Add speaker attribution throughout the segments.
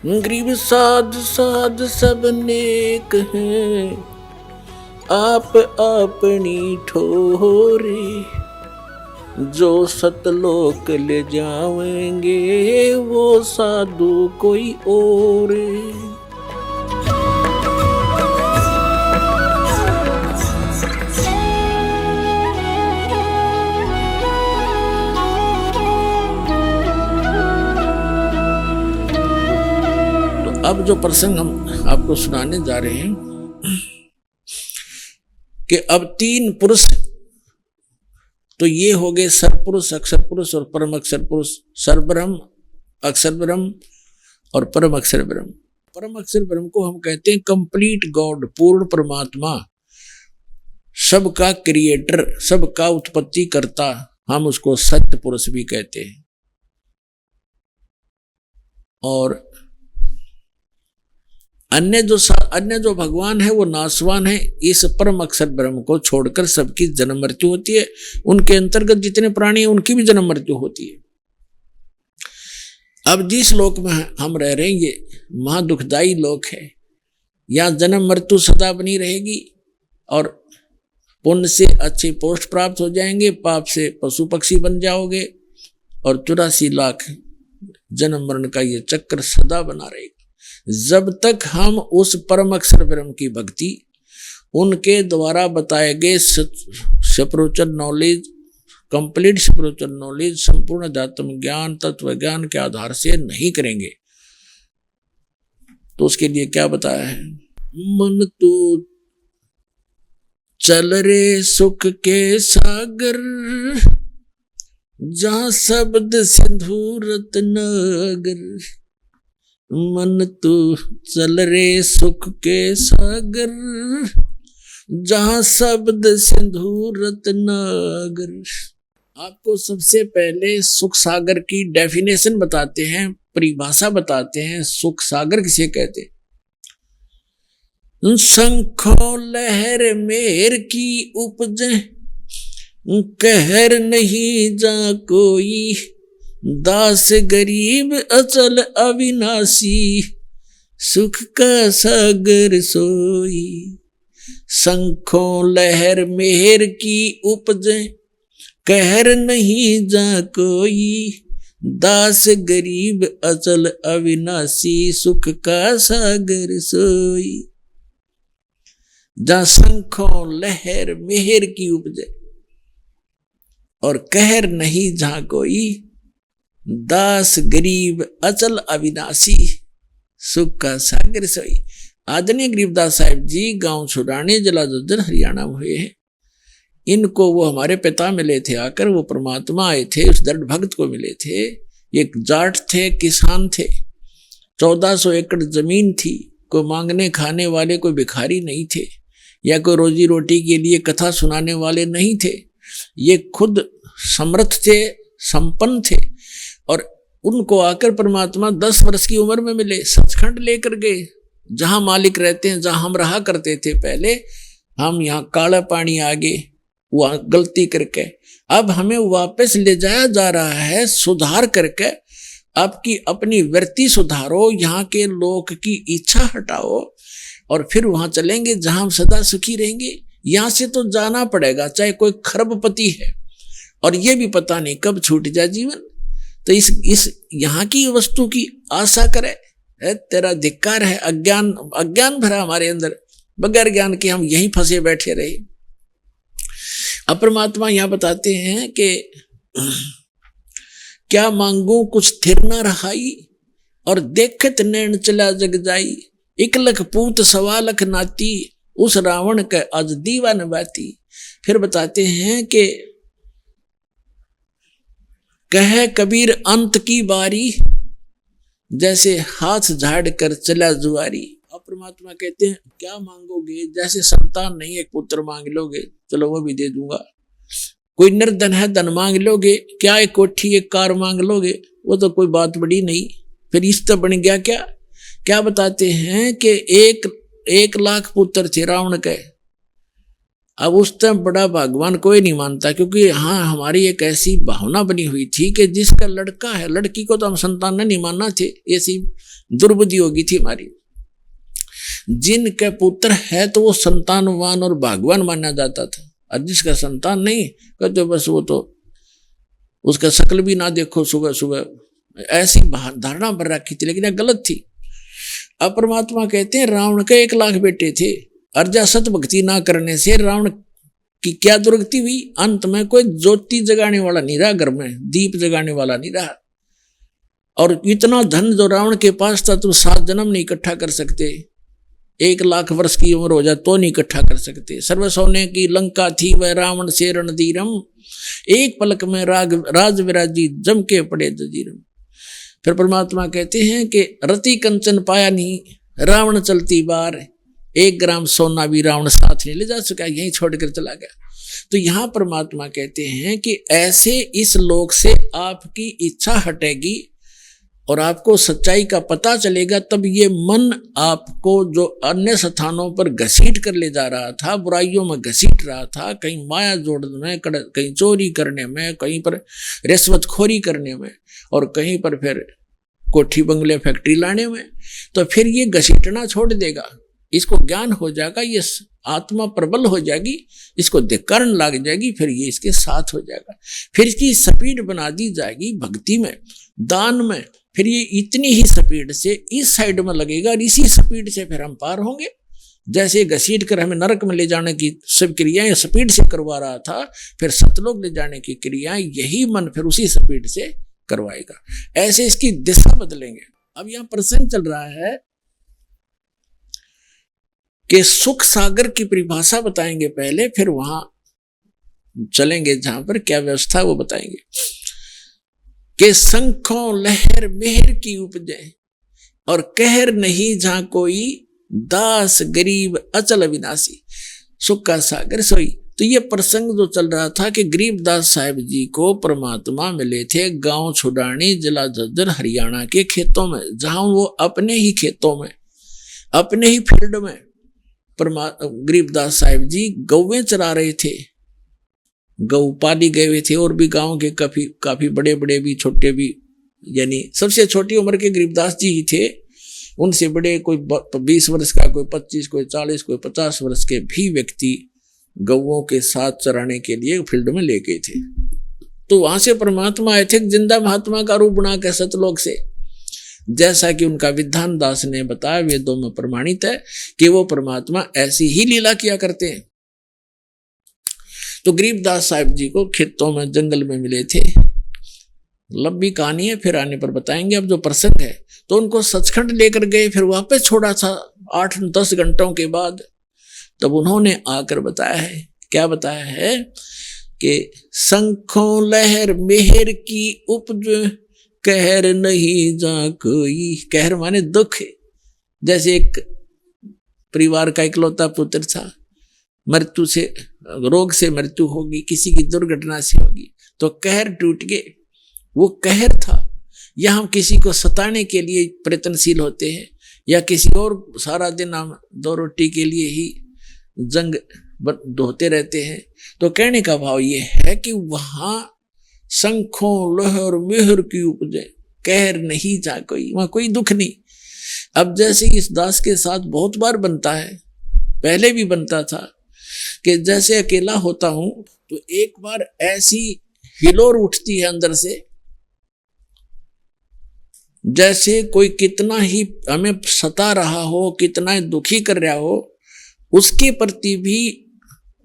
Speaker 1: गरीब साध साध सब नेक हैं, आप अपनी ठोरे, जो सतलोक ले जाएंगे वो साधु कोई और। अब जो प्रसंग हम आपको सुनाने जा रहे हैं कि अब तीन पुरुष, तो ये हो गए सरपुरुष, अक्षर पुरुष और परम अक्षर पुरुष। सरब्रह्म, अक्षर ब्रह्म और परम अक्षर ब्रह्म। परम अक्षर ब्रह्म को हम कहते हैं कंप्लीट गॉड, पूर्ण परमात्मा, सबका क्रिएटर, सबका उत्पत्ति करता। हम उसको सत्य पुरुष भी कहते हैं। और अन्य जो भगवान है वो नाशवान है। इस परम अक्षर ब्रह्म को छोड़कर सबकी जन्म मृत्यु होती है। उनके अंतर्गत जितने प्राणी हैं उनकी भी जन्म मृत्यु होती है। अब जिस लोक में हम रह रहे हैं ये महादुखदायी लोक है। यहाँ जन्म मृत्यु सदा बनी रहेगी और पुण्य से अच्छे पोस्ट प्राप्त हो जाएंगे, पाप से पशु पक्षी बन जाओगे और 84 लाख जन्म मरण का ये चक्र सदा बना रहेगा। जब तक हम उस परम अक्षर ब्रह्म की भक्ति, उनके द्वारा बताए गए spiritual knowledge, complete spiritual knowledge, संपूर्ण अध्यात्म ज्ञान, तत्व ज्ञान के आधार से नहीं करेंगे तो उसके लिए क्या बताया है? मन तो चल रे सुख के सागर, जहां शब्द सिंधु रत्नागर। मन तो चल रे सुख के सागर, जहां शब्द सिंधु रत्नागर। आपको सबसे पहले सुख सागर की डेफिनेशन बताते हैं, परिभाषा बताते हैं। सुख सागर किसे कहते हैं? शंखों लहर मेर की उपज, कहर नहीं जा कोई, दास गरीब अचल अविनाशी, सुख का सागर सोई। शंखों लहर मेहर की उपज, कहर नहीं जा कोई, दास गरीब अचल अविनाशी, सुख का सागर सोई। जहां शंखों लहर मेहर की उपज और कहर नहीं जहां कोई, दास गरीब अचल अविनाशी, सुख का सागर सोई। आदरणीय गरीबदास साहिब जी गांव छुड़ाने जिला झज्जर हरियाणा में हुए हैं। इनको वो हमारे पिता मिले थे आकर, वो परमात्मा आए थे, उस दृढ़ भक्त को मिले थे। एक जाट थे, किसान थे, 1400 एकड़ जमीन थी। कोई मांगने खाने वाले, कोई भिखारी नहीं थे, या कोई रोजी रोटी के लिए कथा सुनाने वाले नहीं थे। ये खुद समर्थ थे, संपन्न थे। और उनको आकर परमात्मा 10 वर्ष की उम्र में मिले, सचखंड लेकर गए, जहां मालिक रहते हैं, जहां हम रहा करते थे पहले। हम यहाँ काला पानी आगे वहां गलती करके, अब हमें वापस ले जाया जा रहा है सुधार करके। आपकी अपनी वृत्ति सुधारो, यहाँ के लोक की इच्छा हटाओ और फिर वहां चलेंगे जहां हम सदा सुखी रहेंगे। यहां से तो जाना पड़ेगा, चाहे कोई खरबपति है, और ये भी पता नहीं कब छूट जाए जीवन। तो इस यहाँ की वस्तु की आशा करे, तेरा धिक्कार है। अज्ञान भरा हमारे अंदर, बगैर ज्ञान के हम यहीं फंसे बैठे रहे। अब परमात्मा यहाँ बताते हैं कि क्या मांगू कुछ थिर न रहाई, और देखत नैन चला जग जाई। 1 लख पूत 1.25 लाख नाती, उस रावण के आज दीवा न बाती। फिर बताते हैं कि कहे कबीर अंत की बारी, जैसे हाथ झाड़ कर चला जुआरी। अब परमात्मा कहते हैं क्या मांगोगे? जैसे संतान नहीं, एक पुत्र मांग लोगे, चलो वो भी दे दूंगा। कोई निर्धन है, धन मांग लोगे। क्या एक कोठी एक कार मांग लोगे, वो तो कोई बात बड़ी नहीं। फिर इस तो बन गया क्या? क्या बताते हैं कि 1 लाख पुत्र थे रावण के। अब उस टाइम बड़ा भगवान कोई नहीं मानता, क्योंकि हाँ हमारी एक ऐसी भावना बनी हुई थी कि जिसका लड़का है, लड़की को तो हम संतान नहीं मानना थे, ऐसी दुर्बुद्धि होगी थी हमारी। जिनके पुत्र है तो वो संतानवान और भगवान माना जाता था, और जिसका संतान नहीं कहते बस वो तो उसका शक्ल भी ना देखो सुबह सुबह, ऐसी धारणा पर रखी थी, लेकिन यह गलत थी। अब परमात्मा कहते हैं रावण के 1 लाख बेटे थे, अर्जा सत भक्ति ना करने से रावण की क्या दुर्गति हुई, अंत में कोई ज्योति जगाने वाला नहीं रहा, घर में दीप जगाने वाला नहीं रहा। और इतना धन जो रावण के पास था तो 7 जन्म नहीं इकट्ठा कर सकते, 1 लाख वर्ष की उम्र हो जाए तो नहीं इकट्ठा कर सकते। सर्व सोने की लंका थी वह रावण से रणधीरम, एक पलक में राज विराजी जम के पड़े जजीरम। फिर परमात्मा कहते हैं कि रति कंचन पाया नहीं रावण चलती बार, 1 ग्राम सोना भी रावण साथ नहीं ले जा सका, यहीं छोड़कर चला गया। तो यहां परमात्मा कहते हैं कि ऐसे इस लोक से आपकी इच्छा हटेगी और आपको सच्चाई का पता चलेगा, तब ये मन आपको जो अन्य स्थानों पर घसीट कर ले जा रहा था, बुराइयों में घसीट रहा था, कहीं माया जोड़ने में, कहीं चोरी करने में, कहीं पर रिश्वतखोरी करने में, और कहीं पर फिर कोठी बंगले फैक्ट्री लाने में, तो फिर ये घसीटना छोड़ देगा, इसको ज्ञान हो जाएगा, ये आत्मा प्रबल हो जाएगी, इसको धिक्कारण लग जाएगी, फिर ये इसके साथ हो जाएगा। फिर इसकी स्पीड बना दी जाएगी भक्ति में, दान में, फिर ये इतनी ही स्पीड से इस साइड में लगेगा और इसी स्पीड से फिर हम पार होंगे। जैसे घसीट कर हमें नरक में ले जाने की सब क्रियाएं स्पीड से करवा रहा था, फिर सतलोक ले जाने की क्रियाएं यही मन फिर उसी स्पीड से करवाएगा। ऐसे इसकी दिशा बदलेंगे। अब यहां प्रसंग चल रहा है कि सुख सागर की परिभाषा बताएंगे पहले, फिर वहां चलेंगे जहां पर क्या व्यवस्था वो बताएंगे कि शंखों लहर मेहर की उपजे और कहर नहीं जहां कोई, दास गरीब अचल अविनाशी, सुख का सागर सोई। तो ये प्रसंग जो चल रहा था कि गरीबदास साहिब जी को परमात्मा मिले थे गांव छुड़ानी जिला झज्जर हरियाणा के खेतों में, जहां वो अपने ही खेतों में अपने ही फील्ड में गरीबदास साहिब जी गौवें चरा रहे थे, गौ पाली गए हुए थे, और भी गांव के काफी बड़े बड़े भी छोटे भी, यानी सबसे छोटी उम्र के गरीबदास जी ही थे, उनसे बड़े कोई 20 वर्ष का, कोई 25, कोई 40, कोई 50 वर्ष के भी व्यक्ति गौओं के साथ चराने के लिए फील्ड में ले गए थे। तो वहां से परमात्मा आए थे जिंदा महात्मा का रूप बना के सतलोक से, जैसा कि उनका विधान दास ने बताया, वेदों में प्रमाणित है कि वो परमात्मा ऐसी ही लीला किया करते हैं। तो गरीबदास साहिब जी को खेतों में जंगल में मिले थे, लंबी कहानी है, फिर आने पर बताएंगे। अब जो प्रसंग है तो उनको सचखंड लेकर गए, फिर वापस छोड़ा था 8-10 घंटों के बाद। तब उन्होंने आकर बताया है, क्या बताया है कि शंखों लहर मेहर की उपज कहर नहीं जा कोई। कहर माने दुख है, जैसे एक परिवार का इकलौता पुत्र था, मृत्यु से, रोग से मृत्यु होगी, किसी की दुर्घटना से होगी, तो कहर टूट गए, वो कहर था। या हम किसी को सताने के लिए प्रयत्नशील होते हैं, या किसी और सारा दिन हम 2 रोटी के लिए ही जंग होते रहते हैं। तो कहने का भाव ये है कि वहां शंखों लहर मेहर की उपजे कहर नहीं जा कोई, वहां कोई दुख नहीं। अब जैसे इस दास के साथ बहुत बार बनता है, पहले भी बनता था कि जैसे अकेला होता हूं तो एक बार ऐसी हिलोर उठती है अंदर से, जैसे कोई कितना ही हमें सता रहा हो, कितना ही दुखी कर रहा हो, उसके प्रति भी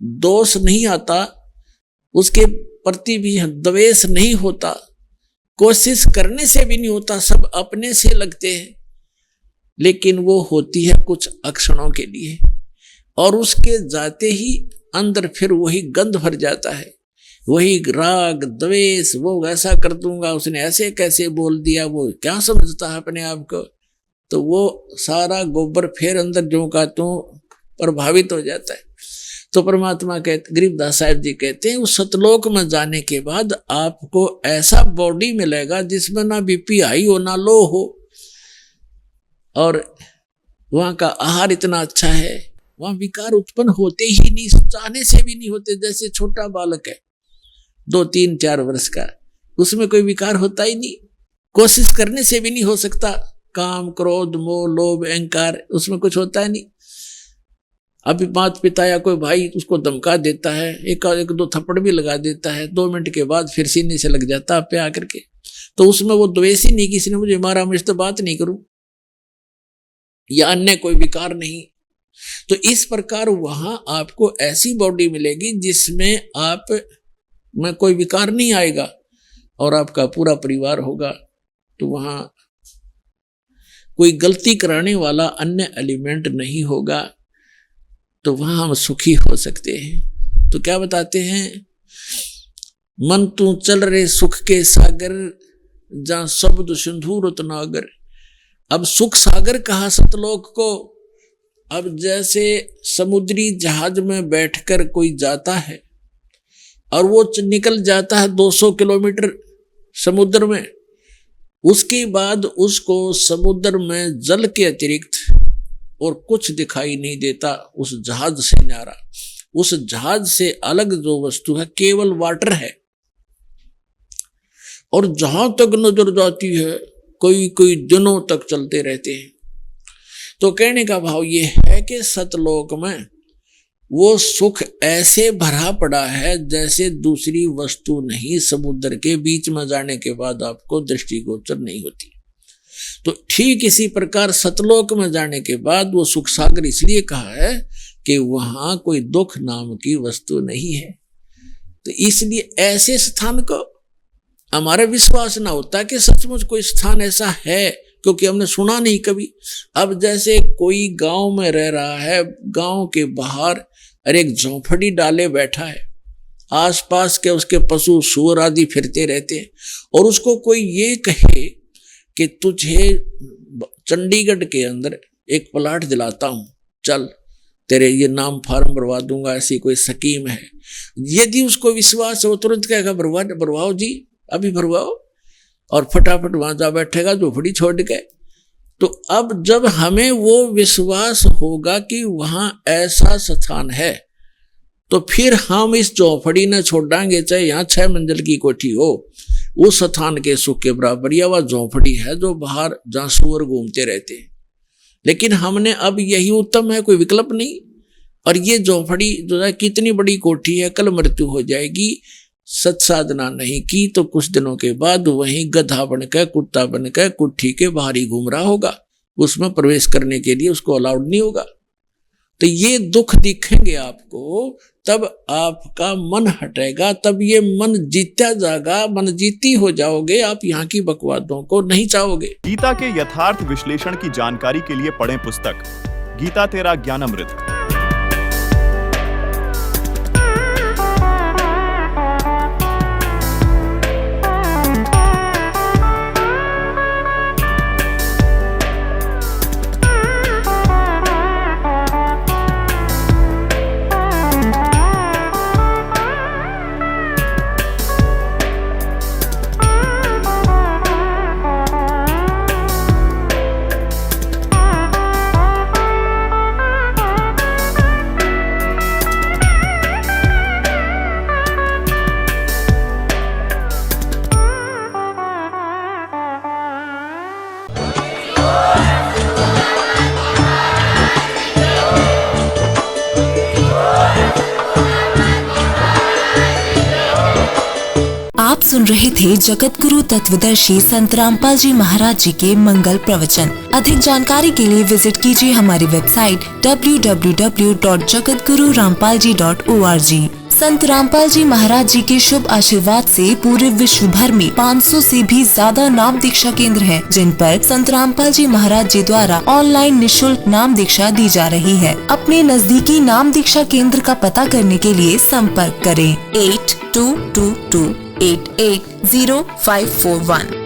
Speaker 1: दोष नहीं आता, उसके प्रति भी द्वेष नहीं होता, कोशिश करने से भी नहीं होता, सब अपने से लगते हैं। लेकिन वो होती है कुछ अक्षणों के लिए, और उसके जाते ही अंदर फिर वही गंध भर जाता है, वही राग द्वेष, वो ऐसा कर दूंगा, उसने ऐसे कैसे बोल दिया, वो क्या समझता है अपने आप को। तो वो सारा गोबर फिर अंदर जो का त्यों प्रभावित हो जाता है। तो परमात्मा कहते, गरीबदास साहिब जी कहते हैं, उस सतलोक में जाने के बाद आपको ऐसा बॉडी मिलेगा जिसमें ना बीपी हाई हो ना लो हो, और वहां का आहार इतना अच्छा है, वहां विकार उत्पन्न होते ही नहीं, चाहने से भी नहीं होते। जैसे छोटा बालक है 2, 3, 4 वर्ष का, उसमें कोई विकार होता ही नहीं, कोशिश करने से भी नहीं हो सकता। काम, क्रोध, मोह, लोभ, अहंकार, उसमें कुछ होता ही नहीं। अभी माता पिता या कोई भाई उसको धमका देता है, एक 2 थप्पड़ भी लगा देता है, 2 मिनट के बाद फिर सीने से लग जाता पे आकर के, तो उसमें वो द्वेष ही नहीं, किसी ने मुझे मारा, मैं इससे बात नहीं करूं, या अन्य कोई विकार नहीं। तो इस प्रकार वहां आपको ऐसी बॉडी मिलेगी जिसमें आप में कोई विकार नहीं आएगा और आपका पूरा परिवार होगा। तो वहां कोई गलती कराने वाला अन्य एलिमेंट नहीं होगा, तो वहां हम सुखी हो सकते हैं। तो क्या बताते हैं, मन तू चल रे सुख के सागर, जहां शब्द सिंधु रत्नागर। अब सुख सागर कहा सतलोक को। अब जैसे समुद्री जहाज में बैठकर कोई जाता है और वो निकल जाता है 200 किलोमीटर समुद्र में, उसके बाद उसको समुद्र में जल के अतिरिक्त और कुछ दिखाई नहीं देता उस जहाज से न्यारा। उस जहाज से अलग जो वस्तु है केवल वाटर है, और जहां तक नजर जाती है कोई दिनों तक चलते रहते हैं। तो कहने का भाव ये है कि सतलोक में वो सुख ऐसे भरा पड़ा है जैसे दूसरी वस्तु नहीं, समुद्र के बीच में जाने के बाद आपको दृष्टिगोचर नहीं होती। तो ठीक इसी प्रकार सतलोक में जाने के बाद वो सुख सागर इसलिए कहा है कि वहां कोई दुख नाम की वस्तु नहीं है। तो इसलिए ऐसे स्थान को हमारा विश्वास ना होता कि सचमुच कोई स्थान ऐसा है, क्योंकि हमने सुना नहीं कभी। अब जैसे कोई गांव में रह रहा है, गांव के बाहर और एक झोंपड़ी डाले बैठा है, आसपास के उसके पशु सूअर आदि फिरते रहते हैं, और उसको कोई ये कहे कि तुझे चंडीगढ़ के अंदर एक प्लाट दिलाता हूं, चल तेरे ये नाम फार्म भरवा दूंगा, ऐसी कोई स्कीम है। यदि उसको विश्वास है वो तुरंत कहेगा भरवाओ जी, अभी भरवाओ, और फटाफट वहां जा बैठेगा झोपड़ी छोड़ के। तो अब जब हमें वो विश्वास होगा कि वहां ऐसा स्थान है, तो फिर हम इस झोपड़ी न छोड़ांगे, चाहे यहाँ 6 मंजिल की कोठी हो, उस स्थान के सुख के बराबर। या वह झोपड़ी है जो बाहर जहां सूअर घूमते रहते हैं, लेकिन हमने अब यही उत्तम है, कोई विकल्प नहीं। और ये झोपड़ी जो है कितनी बड़ी कोठी है, कल मृत्यु हो जाएगी। सत साधना नहीं की तो कुछ दिनों के बाद वहीं गधा बनकर, कुत्ता बनकर कुट्ठी के बाहर ही घूम रहा होगा, उसमें प्रवेश करने के लिए उसको अलाउड नहीं होगा। तो ये दुख दिखेंगे आपको, तब आपका मन हटेगा, तब ये मन जीता जाएगा, मन जीती हो जाओगे, आप यहाँ की बकवादों को नहीं चाहोगे।
Speaker 2: गीता के यथार्थ विश्लेषण की जानकारी के लिए पढ़ें पुस्तक गीता तेरा ज्ञानामृत।
Speaker 3: आप सुन रहे थे जगत गुरु तत्वदर्शी संत रामपाल जी महाराज जी के मंगल प्रवचन। अधिक जानकारी के लिए विजिट कीजिए हमारी वेबसाइट www.jagatgururampalji.org। संत रामपाल जी महाराज जी के शुभ आशीर्वाद से पूरे विश्व भर में 500 से भी ज्यादा नाम दीक्षा केंद्र हैं, जिन पर संत रामपाल जी महाराज जी द्वारा ऑनलाइन निशुल्क नाम दीक्षा दी जा रही है। अपने नजदीकी नाम दीक्षा केंद्र का पता करने के लिए संपर्क करें 8222880541।